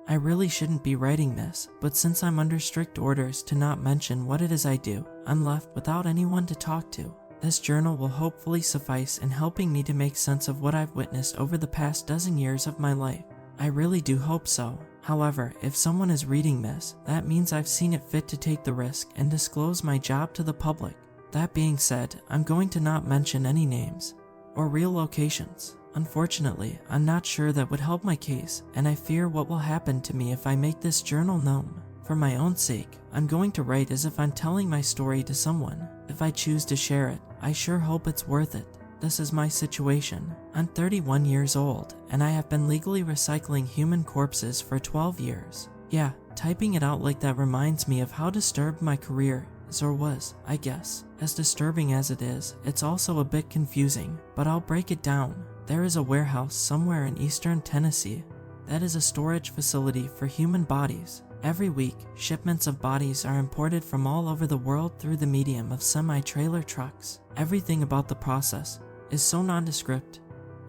I really shouldn't be writing this, but since I'm under strict orders to not mention what it is I do, I'm left without anyone to talk to. This journal will hopefully suffice in helping me to make sense of what I've witnessed over the past dozen years of my life. I really do hope so. However, if someone is reading this, that means I've seen it fit to take the risk and disclose my job to the public. That being said, I'm going to not mention any names or real locations. Unfortunately, I'm not sure that would help my case, and I fear what will happen to me if I make this journal known. For my own sake, I'm going to write as if I'm telling my story to someone. If I choose to share it, I sure hope it's worth it. This is my situation. I'm 31 years old, and I have been legally recycling human corpses for 12 years. Yeah, typing it out like that reminds me of how disturbed my career is, or was, I guess. As disturbing as it is, it's also a bit confusing, but I'll break it down. There is a warehouse somewhere in eastern Tennessee that is a storage facility for human bodies. Every week, shipments of bodies are imported from all over the world through the medium of semi-trailer trucks. Everything about the process is so nondescript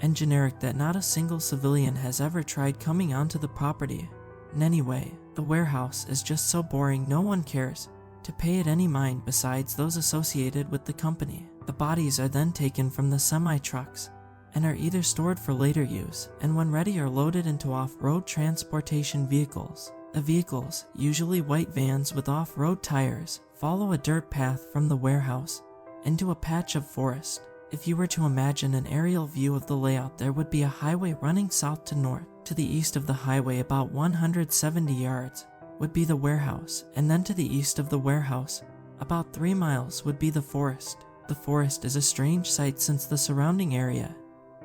and generic that not a single civilian has ever tried coming onto the property. And anyway, the warehouse is just so boring no one cares to pay it any mind besides those associated with the company. The bodies are then taken from the semi-trucks and are either stored for later use, and when ready are loaded into off-road transportation vehicles. The vehicles, usually white vans with off-road tires, follow a dirt path from the warehouse into a patch of forest. If you were to imagine an aerial view of the layout, there would be a highway running south to north. To the east of the highway, about 170 yards, would be the warehouse, and then to the east of the warehouse, about 3 miles, would be the forest. The forest is a strange sight since the surrounding area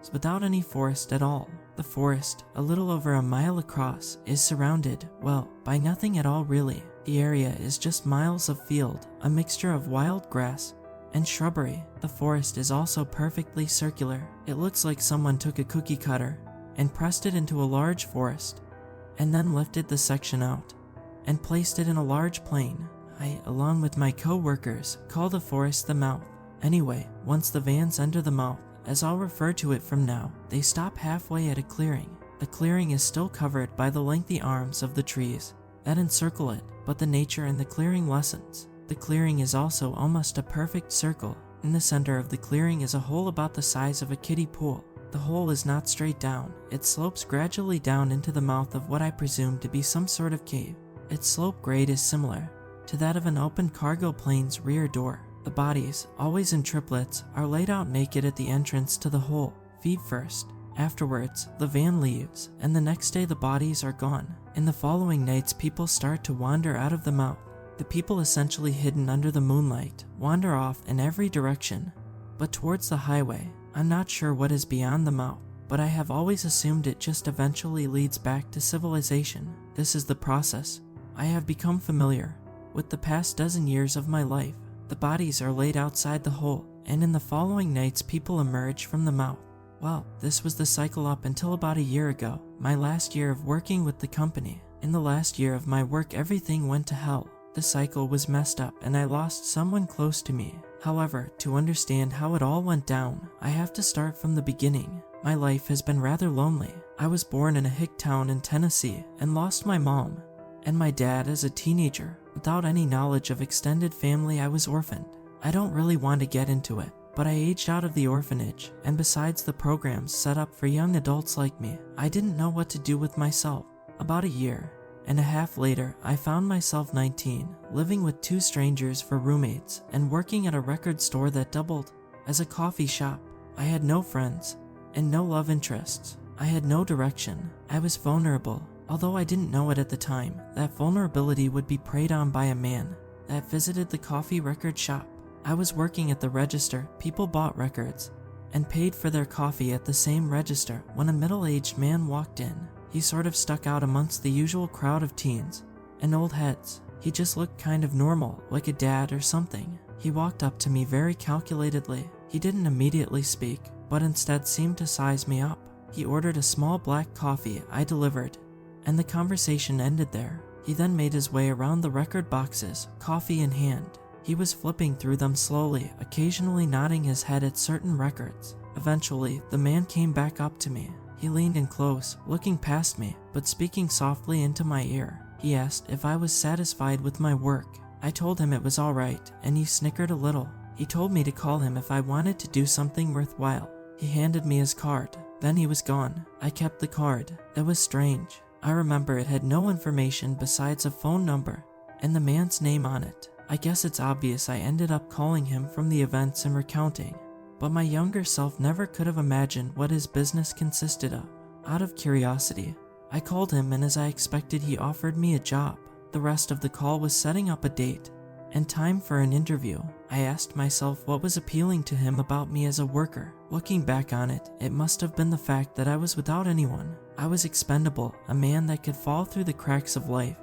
is without any forest at all. The forest, a little over a mile across, is surrounded, well, by nothing at all really. The area is just miles of field, a mixture of wild grass and shrubbery. The forest is also perfectly circular. It looks like someone took a cookie cutter and pressed it into a large forest, and then lifted the section out and placed it in a large plain. I, along with my co-workers, call the forest the mouth. Anyway, once the vans enter the mouth, as I'll refer to it from now, they stop halfway at a clearing. The clearing is still covered by the lengthy arms of the trees that encircle it, but the nature in the clearing lessens. The clearing is also almost a perfect circle. In the center of the clearing is a hole about the size of a kiddie pool. The hole is not straight down. It slopes gradually down into the mouth of what I presume to be some sort of cave. Its slope grade is similar to that of an open cargo plane's rear door. The bodies, always in triplets, are laid out naked at the entrance to the hole, feet first. Afterwards, the van leaves, and the next day the bodies are gone. In the following nights, people start to wander out of the mouth. The people, essentially hidden under the moonlight, wander off in every direction, but towards the highway. I'm not sure what is beyond the mouth, but I have always assumed it just eventually leads back to civilization. This is the process I have become familiar with the past dozen years of my life. The bodies are laid outside the hole, and in the following nights people emerge from the mouth. Well, this was the cycle up until about a year ago, my last year of working with the company. In the last year of my work, everything went to hell. The cycle was messed up and I lost someone close to me. However, to understand how it all went down, I have to start from the beginning. My life has been rather lonely. I was born in a hick town in Tennessee and lost my mom and my dad as a teenager. Without any knowledge of extended family, I was orphaned. I don't really want to get into it, but I aged out of the orphanage, and besides the programs set up for young adults like me, I didn't know what to do with myself. About a year and a half later, I found myself 19, living with 2 strangers for roommates, and working at a record store that doubled as a coffee shop. I had no friends and no love interests. I had no direction. I was vulnerable. Although I didn't know it at the time, that vulnerability would be preyed on by a man that visited the coffee record shop. I was working at the register. People bought records and paid for their coffee at the same register when a middle-aged man walked in. He sort of stuck out amongst the usual crowd of teens and old heads. He just looked kind of normal, like a dad or something. He walked up to me very calculatedly. He didn't immediately speak, but instead seemed to size me up. He ordered a small black coffee. I delivered, and the conversation ended there. He then made his way around the record boxes, coffee in hand. He was flipping through them slowly, occasionally nodding his head at certain records. Eventually, the man came back up to me. He He leaned in close, looking past me, but speaking softly into my ear. He asked if I was satisfied with my work. I told him it was alright, and he snickered a little. He told me to call him if I wanted to do something worthwhile. He handed me his card. Then he was gone. I kept the card. It was strange. I remember it had no information besides a phone number and the man's name on it. I guess it's obvious I ended up calling him from the events and recounting, but my younger self never could have imagined what his business consisted of. Out of curiosity, I called him, and as I expected, he offered me a job. The rest of the call was setting up a date and time for an interview. I asked myself what was appealing to him about me as a worker. Looking back on it, it must have been the fact that I was without anyone. I was expendable, a man that could fall through the cracks of life,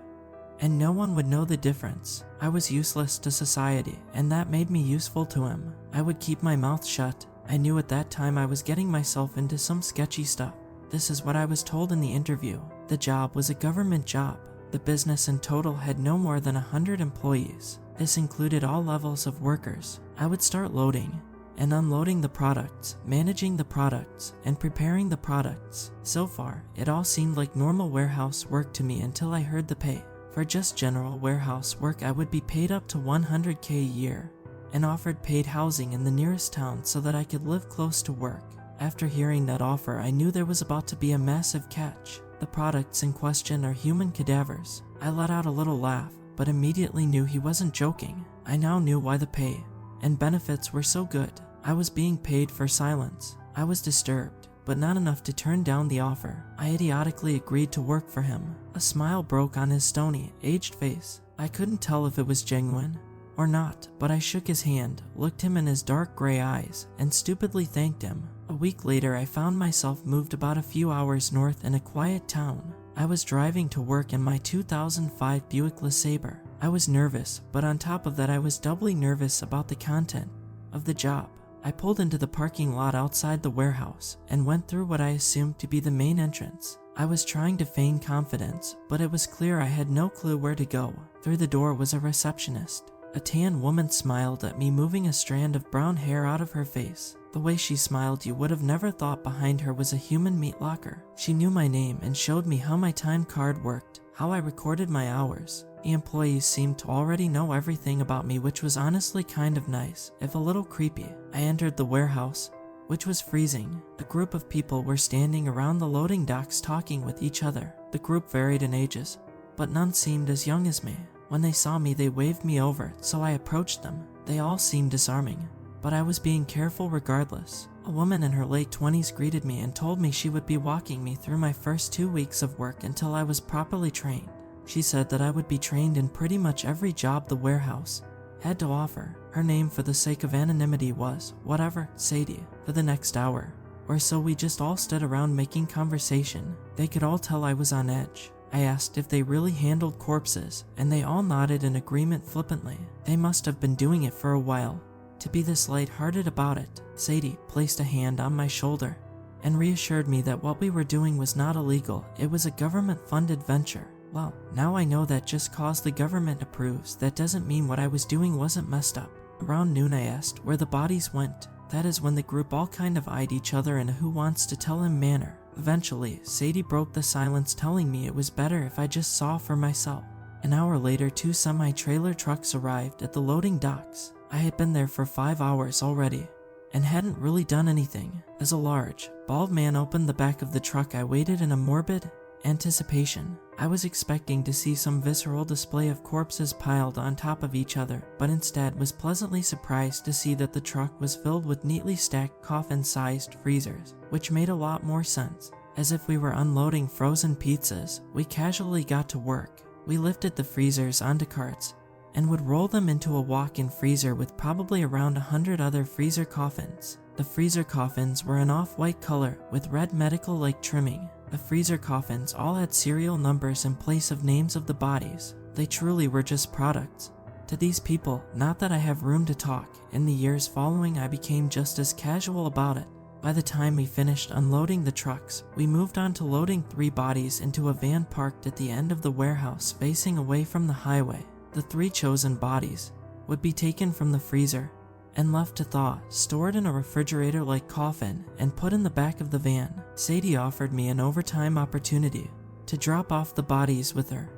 and no one would know the difference. I was useless to society, and that made me useful to him. I would keep my mouth shut. I knew at that time I was getting myself into some sketchy stuff. This is what I was told in the interview. The job was a government job. The business in total had no more than 100 employees. This included all levels of workers. I would start loading and unloading the products, managing the products, and preparing the products. So far, it all seemed like normal warehouse work to me until I heard the pay. For just general warehouse work, I would be paid up to $100K a year and offered paid housing in the nearest town so that I could live close to work. After hearing that offer, I knew there was about to be a massive catch. The products in question are human cadavers. I let out a little laugh, but immediately knew he wasn't joking. I now knew why the pay and benefits were so good. I was being paid for silence. I was disturbed, but not enough to turn down the offer. I idiotically agreed to work for him. A smile broke on his stony, aged face. I couldn't tell if it was genuine or not, but I shook his hand, looked him in his dark gray eyes, and stupidly thanked him. A week later, I found myself moved about a few hours north in a quiet town. I was driving to work in my 2005 Buick LeSabre. I was nervous, but on top of that I was doubly nervous about the content of the job. I pulled into the parking lot outside the warehouse and went through what I assumed to be the main entrance. I was trying to feign confidence, but it was clear I had no clue where to go. Through the door was a receptionist. A tan woman smiled at me, moving a strand of brown hair out of her face. The way she smiled, you would have never thought behind her was a human meat locker. She knew my name and showed me how my time card worked, how I recorded my hours. The employees seemed to already know everything about me, which was honestly kind of nice, if a little creepy. I entered the warehouse, which was freezing. A group of people were standing around the loading docks talking with each other. The group varied in ages, but none seemed as young as me. When they saw me, they waved me over, so I approached them. They all seemed disarming, but I was being careful regardless. A woman in her late 20s greeted me and told me she would be walking me through my first 2 weeks of work until I was properly trained. She said that I would be trained in pretty much every job the warehouse had to offer. Her name, for the sake of anonymity, was whatever, Sadie. For the next hour or so, we just all stood around making conversation. They could all tell I was on edge. I asked if they really handled corpses, and they all nodded in agreement flippantly. They must have been doing it for a while to be this light-hearted about it. Sadie placed a hand on my shoulder and reassured me that what we were doing was not illegal. It was a government-funded venture. Well, now I know that just cause the government approves, that doesn't mean what I was doing wasn't messed up. Around noon, I asked where the bodies went. That is when the group all kind of eyed each other in a who wants to tell him manner. Eventually, Sadie broke the silence, telling me it was better if I just saw for myself. An hour later, 2 semi-trailer trucks arrived at the loading docks. I had been there for 5 hours already and hadn't really done anything. As a large, bald man opened the back of the truck, I waited in a morbid anticipation. I was expecting to see some visceral display of corpses piled on top of each other, but instead was pleasantly surprised to see that the truck was filled with neatly stacked coffin-sized freezers, which made a lot more sense. As if we were unloading frozen pizzas, we casually got to work. We lifted the freezers onto carts and would roll them into a walk-in freezer with probably around 100 other freezer coffins. The freezer coffins were an off-white color with red medical-like trimming. The freezer coffins all had serial numbers in place of names of the bodies. They truly were just products to these people. Not that I have room to talk. In the years following, I became just as casual about it. By the time we finished unloading the trucks, we moved on to loading 3 bodies into a van parked at the end of the warehouse facing away from the highway. The 3 chosen bodies would be taken from the freezer and left to thaw, stored in a refrigerator-like coffin, and put in the back of the van. Sadie offered me an overtime opportunity to drop off the bodies with her.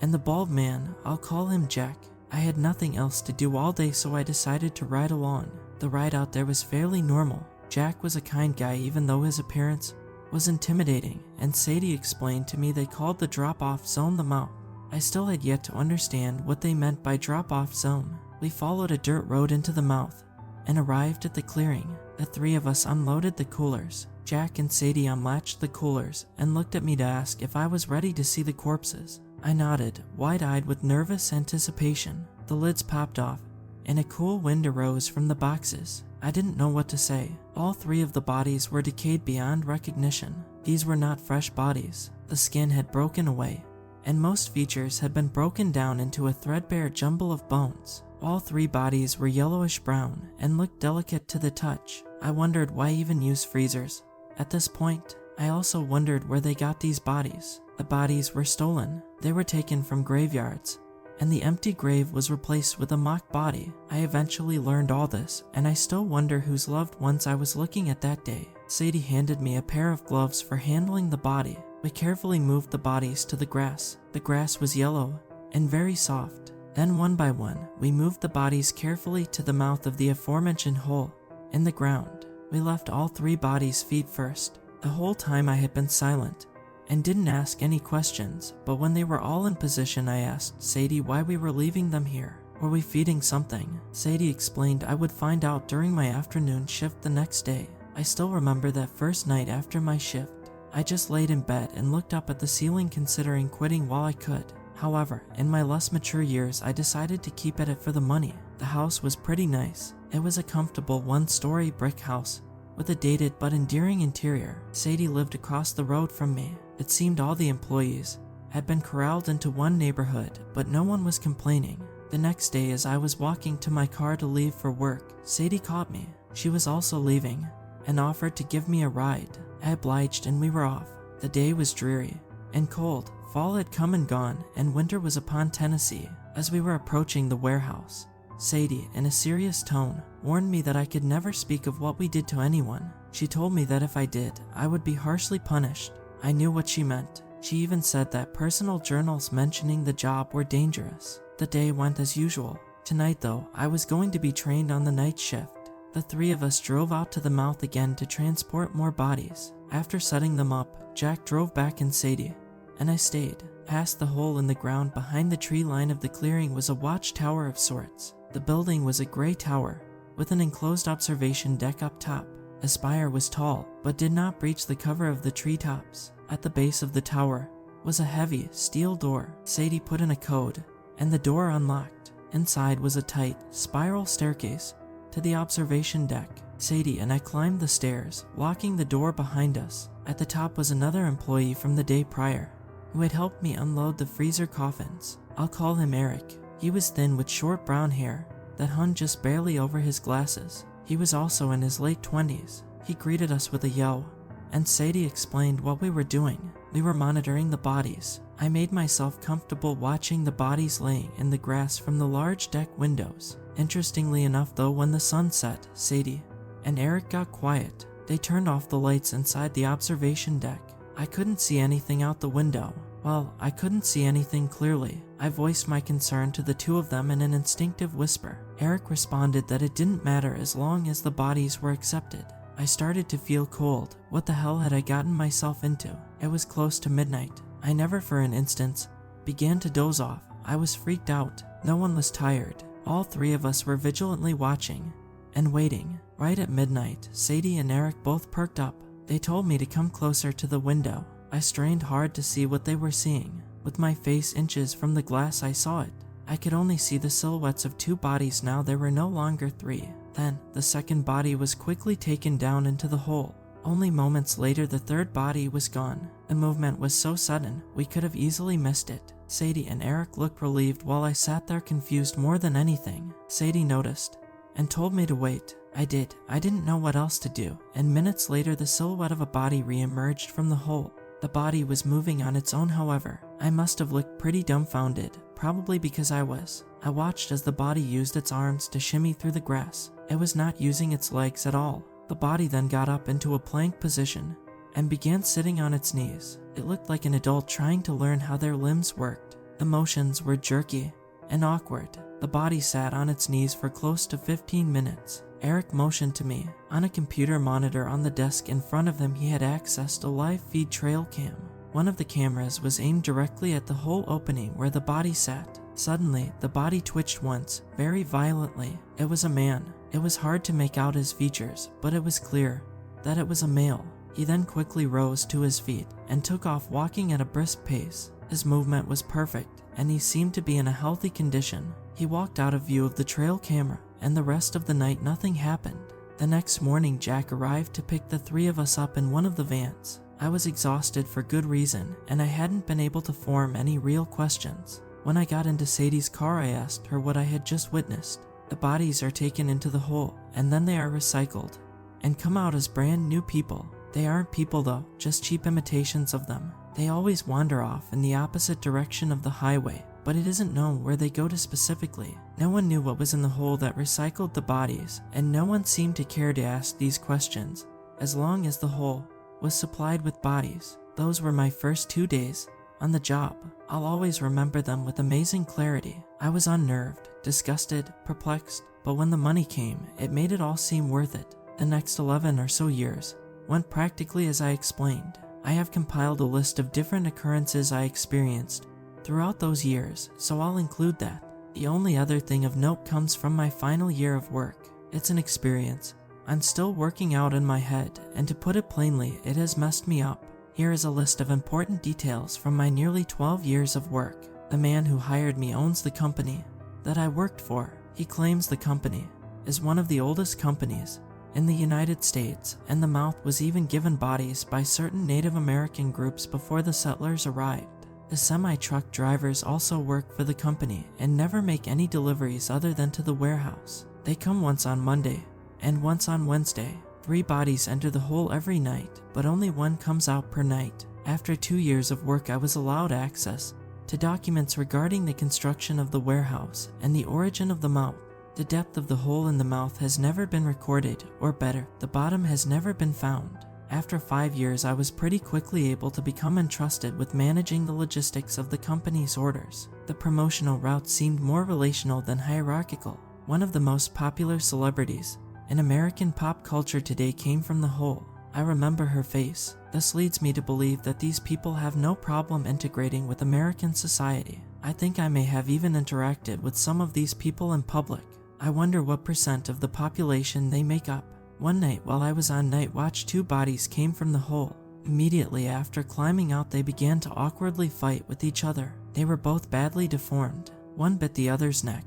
And the bald man, I'll call him Jack. I had nothing else to do all day, so I decided to ride along. The ride out there was fairly normal. Jack was a kind guy even though his appearance was intimidating, and Sadie explained to me they called the drop-off zone the mouth. I still had yet to understand what they meant by drop-off zone. We followed a dirt road into the mouth and arrived at the clearing. The three of us unloaded the coolers. Jack and Sadie unlatched the coolers and looked at me to ask if I was ready to see the corpses. I nodded, wide-eyed with nervous anticipation. The lids popped off, and a cool wind arose from the boxes. I didn't know what to say. All three of the bodies were decayed beyond recognition. These were not fresh bodies. The skin had broken away, and most features had been broken down into a threadbare jumble of bones. All three bodies were yellowish brown and looked delicate to the touch. I wondered why even use freezers. At this point, I also wondered where they got these bodies. The bodies were stolen. They were taken from graveyards, and the empty grave was replaced with a mock body. I eventually learned all this, and I still wonder whose loved ones I was looking at that day. Sadie handed me a pair of gloves for handling the body. We carefully moved the bodies to the grass. The grass was yellow and very soft. Then one by one, we moved the bodies carefully to the mouth of the aforementioned hole in the ground. We left all three bodies feet first. The whole time I had been silent and didn't ask any questions, but when they were all in position, I asked Sadie why we were leaving them here. Were we feeding something? Sadie explained I would find out during my afternoon shift the next day. I still remember that first night after my shift. I just laid in bed and looked up at the ceiling, considering quitting while I could. However, in my less mature years, I decided to keep at it for the money. The house was pretty nice. It was a comfortable one-story brick house with a dated but endearing interior. Sadie lived across the road from me. It seemed all the employees had been corralled into one neighborhood, but no one was complaining. The next day, as I was walking to my car to leave for work, Sadie caught me. She was also leaving and offered to give me a ride. I obliged and we were off. The day was dreary and cold. Fall had come and gone, and winter was upon Tennessee. As we were approaching the warehouse, Sadie, in a serious tone, warned me that I could never speak of what we did to anyone. She told me that if I did, I would be harshly punished. I knew what she meant. She even said that personal journals mentioning the job were dangerous. The day went as usual. Tonight, though, I was going to be trained on the night shift. The three of us drove out to the mouth again to transport more bodies. After setting them up, Jack drove back in Sadie, and I stayed. Past the hole in the ground behind the tree line of the clearing was a watchtower of sorts. The building was a gray tower with an enclosed observation deck up top. The spire was tall, but did not breach the cover of the treetops. At the base of the tower was a heavy steel door. Sadie put in a code, and the door unlocked. Inside was a tight, spiral staircase to the observation deck. Sadie and I climbed the stairs, locking the door behind us. At the top was another employee from the day prior, who had helped me unload the freezer coffins. I'll call him Eric. He was thin with short brown hair that hung just barely over his glasses. He was also in his late 20s. He greeted us with a yell, and Sadie explained what we were doing. We were monitoring the bodies. I made myself comfortable watching the bodies laying in the grass from the large deck windows. Interestingly enough, though, when the sun set, Sadie and Eric got quiet. They turned off the lights inside the observation deck. I couldn't see anything out the window. Well, I couldn't see anything clearly. I voiced my concern to the two of them in an instinctive whisper. Eric responded that it didn't matter as long as the bodies were accepted. I started to feel cold. What the hell had I gotten myself into? It was close to midnight. I never for an instant began to doze off. I was freaked out. No one was tired. All three of us were vigilantly watching and waiting. Right at midnight, Sadie and Eric both perked up. They told me to come closer to the window. I strained hard to see what they were seeing. With my face inches from the glass, I saw it. I could only see the silhouettes of two bodies now. There were no longer three. Then, the second body was quickly taken down into the hole. Only moments later, the third body was gone. The movement was so sudden, we could have easily missed it. Sadie and Eric looked relieved while I sat there confused more than anything. Sadie noticed and told me to wait. I did. I didn't know what else to do, and minutes later the silhouette of a body re-emerged from the hole. The body was moving on its own, however. I must have looked pretty dumbfounded, probably because I was. I watched as the body used its arms to shimmy through the grass. It was not using its legs at all. The body then got up into a plank position and began sitting on its knees. It looked like an adult trying to learn how their limbs worked. The motions were jerky and awkward. The body sat on its knees for close to 15 minutes. Eric motioned to me. On a computer monitor on the desk in front of him, he had accessed a live feed trail cam. One of the cameras was aimed directly at the hole opening where the body sat. Suddenly, the body twitched once, very violently. It was a man. It was hard to make out his features, but it was clear that it was a male. He then quickly rose to his feet and took off walking at a brisk pace. His movement was perfect, and he seemed to be in a healthy condition. He walked out of view of the trail camera, and the rest of the night nothing happened. The next morning, Jack arrived to pick the three of us up in one of the vans. I was exhausted for good reason, and I hadn't been able to form any real questions. When I got into Sadie's car, I asked her what I had just witnessed. The bodies are taken into the hole, and then they are recycled and come out as brand new people. They aren't people though, just cheap imitations of them. They always wander off in the opposite direction of the highway, but it isn't known where they go to specifically. No one knew what was in the hole that recycled the bodies, and no one seemed to care to ask these questions, as long as the hole was supplied with bodies. Those were my first 2 days on the job. I'll always remember them with amazing clarity. I was unnerved, disgusted, perplexed, but when the money came, it made it all seem worth it. The next 11 or so years went practically as I explained. I have compiled a list of different occurrences I experienced throughout those years, so I'll include that. The only other thing of note comes from my final year of work. It's an experience I'm still working out in my head, and to put it plainly, it has messed me up. Here is a list of important details from my nearly 12 years of work. The man who hired me owns the company that I worked for. He claims the company is one of the oldest companies in the United States, and the mouth was even given bodies by certain Native American groups before the settlers arrived. The semi-truck drivers also work for the company and never make any deliveries other than to the warehouse. They come once on Monday and once on Wednesday. 3 bodies enter the hole every night, but only 1 comes out per night. After 2 years of work, I was allowed access to documents regarding the construction of the warehouse and the origin of the mouth. The depth of the hole in the mouth has never been recorded, or better, the bottom has never been found. After 5 years, I was pretty quickly able to become entrusted with managing the logistics of the company's orders. The promotional route seemed more relational than hierarchical. One of the most popular celebrities in American pop culture today came from the hole. I remember her face. This leads me to believe that these people have no problem integrating with American society. I think I may have even interacted with some of these people in public. I wonder what % of the population they make up. One night while I was on night watch, 2 bodies came from the hole. Immediately after climbing out, they began to awkwardly fight with each other. They were both badly deformed. One bit the other's neck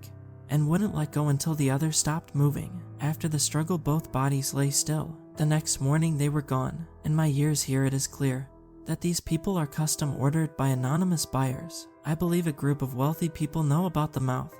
and wouldn't let go until the other stopped moving. After the struggle, both bodies lay still. The next morning they were gone. In my years here, it is clear that these people are custom ordered by anonymous buyers. I believe a group of wealthy people know about the mouth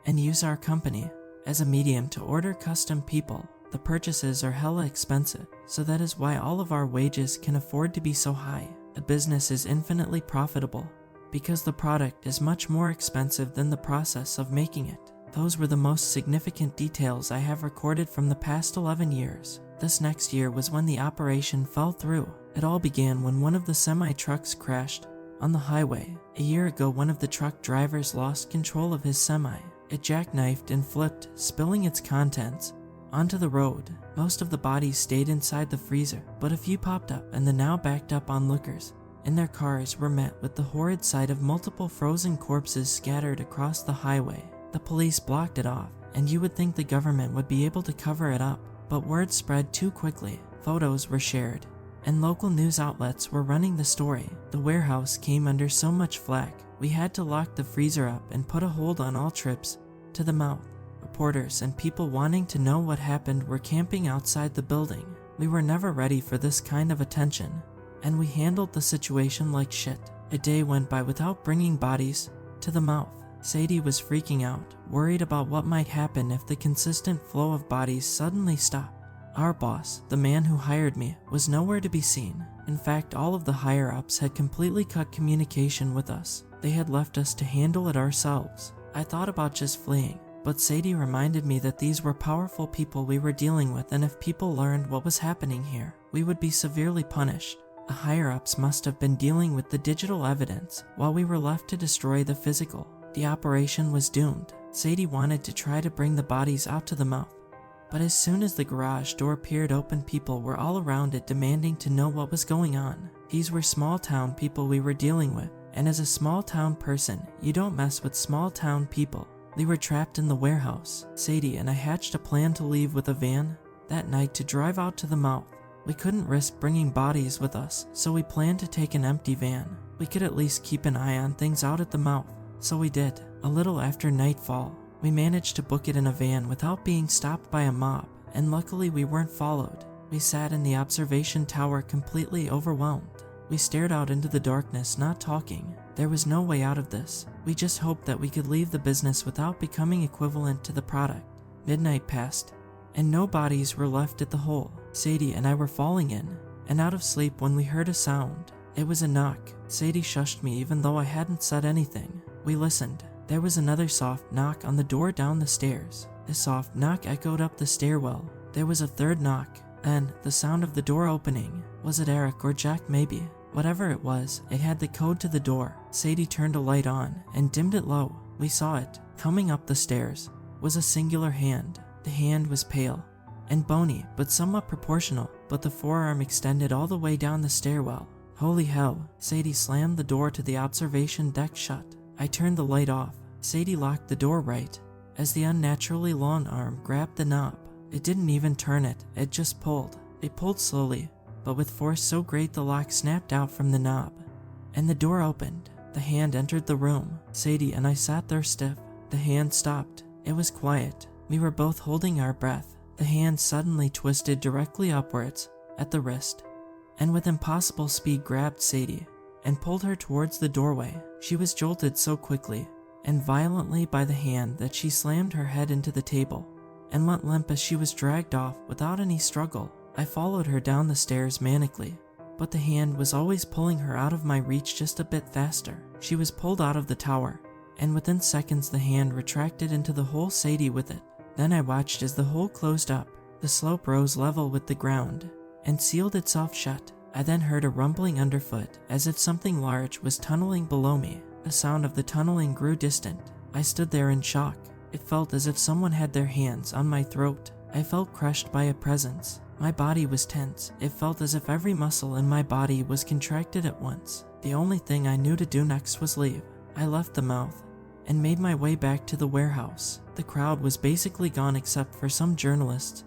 and use our company as a medium to order custom people. The purchases are hella expensive, so that is why all of our wages can afford to be so high. The business is infinitely profitable because the product is much more expensive than the process of making it. Those were the most significant details I have recorded from the past 11 years. This next year was when the operation fell through. It all began when one of the semi-trucks crashed on the highway. A year ago, one of the truck drivers lost control of his semi. It jackknifed and flipped, spilling its contents onto the road. Most of the bodies stayed inside the freezer, but a few popped up, and the now backed up onlookers in their cars were met with the horrid sight of multiple frozen corpses scattered across the highway. The police blocked it off, and you would think the government would be able to cover it up, but word spread too quickly. Photos were shared, and local news outlets were running the story. The warehouse came under so much flack, we had to lock the freezer up and put a hold on all trips to the mouth. Reporters and people wanting to know what happened were camping outside the building. We were never ready for this kind of attention, and we handled the situation like shit. A day went by without bringing bodies to the mouth. Sadie was freaking out, worried about what might happen if the consistent flow of bodies suddenly stopped. Our boss, the man who hired me, was nowhere to be seen. In fact, all of the higher-ups had completely cut communication with us. They had left us to handle it ourselves. I thought about just fleeing, but Sadie reminded me that these were powerful people we were dealing with, and if people learned what was happening here, we would be severely punished. The higher-ups must have been dealing with the digital evidence, while we were left to destroy the physical. The operation was doomed. Sadie wanted to try to bring the bodies out to the mouth, but as soon as the garage door peered open, people were all around it demanding to know what was going on. These were small-town people we were dealing with, and as a small-town person, you don't mess with small-town people. We were trapped in the warehouse. Sadie and I hatched a plan to leave with a van that night to drive out to the mouth. We couldn't risk bringing bodies with us, so we planned to take an empty van. We could at least keep an eye on things out at the mouth, so we did. A little after nightfall, we managed to book it in a van without being stopped by a mob, and luckily we weren't followed. We sat in the observation tower completely overwhelmed. We stared out into the darkness, not talking. There was no way out of this. We just hoped that we could leave the business without becoming equivalent to the product. Midnight passed, and no bodies were left at the hole. Sadie and I were falling in and out of sleep when we heard a sound. It was a knock. Sadie shushed me even though I hadn't said anything. We listened. There was another soft knock on the door down the stairs. The soft knock echoed up the stairwell. There was a third knock. Then, the sound of the door opening. Was it Eric or Jack maybe? Whatever it was, it had the code to the door. Sadie turned a light on and dimmed it low. We saw it. Coming up the stairs was a singular hand. The hand was pale and bony, but somewhat proportional, but the forearm extended all the way down the stairwell. Holy hell. Sadie slammed the door to the observation deck shut. I turned the light off. Sadie locked the door right as the unnaturally long arm grabbed the knob. It didn't even turn it, it just pulled. It pulled slowly, but with force so great the lock snapped out from the knob, and the door opened. The hand entered the room. Sadie and I sat there stiff. The hand stopped. It was quiet. We were both holding our breath. The hand suddenly twisted directly upwards at the wrist, and with impossible speed grabbed Sadie and pulled her towards the doorway. She was jolted so quickly and violently by the hand that she slammed her head into the table and went limp as she was dragged off without any struggle. I followed her down the stairs manically, but the hand was always pulling her out of my reach just a bit faster. She was pulled out of the tower, and within seconds the hand retracted into the hole, Sadie with it. Then I watched as the hole closed up. The slope rose level with the ground and sealed itself shut. I then heard a rumbling underfoot, as if something large was tunneling below me. The sound of the tunneling grew distant. I stood there in shock. It felt as if someone had their hands on my throat. I felt crushed by a presence. My body was tense. It felt as if every muscle in my body was contracted at once. The only thing I knew to do next was leave. I left the mouth and made my way back to the warehouse. The crowd was basically gone except for some journalists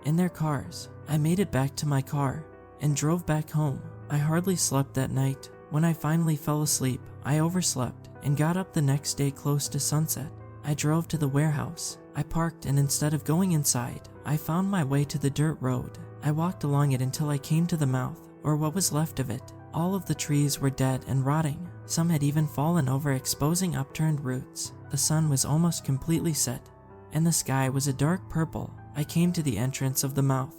in their cars. I made it back to my car and drove back home. I hardly slept that night. When I finally fell asleep, I overslept and got up the next day close to sunset. I drove to the warehouse. I parked, and instead of going inside, I found my way to the dirt road. I walked along it until I came to the mouth, or what was left of it. All of the trees were dead and rotting. Some had even fallen over, exposing upturned roots. The sun was almost completely set, and the sky was a dark purple. I came to the entrance of the mouth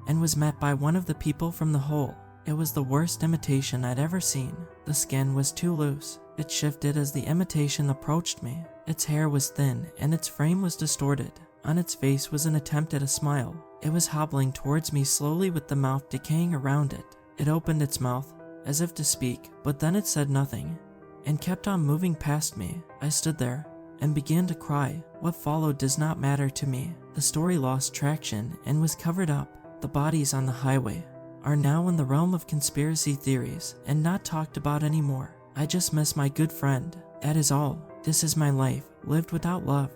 and was met by one of the people from the hole. It was the worst imitation I'd ever seen. The skin was too loose. It shifted as the imitation approached me. Its hair was thin and its frame was distorted. On its face was an attempt at a smile. It was hobbling towards me slowly with the mouth decaying around it. It opened its mouth as if to speak, but then it said nothing and kept on moving past me. I stood there and began to cry. What followed does not matter to me. The story lost traction and was covered up. The bodies on the highway are now in the realm of conspiracy theories and not talked about anymore. I just miss my good friend. That is all. This is my life, lived without love.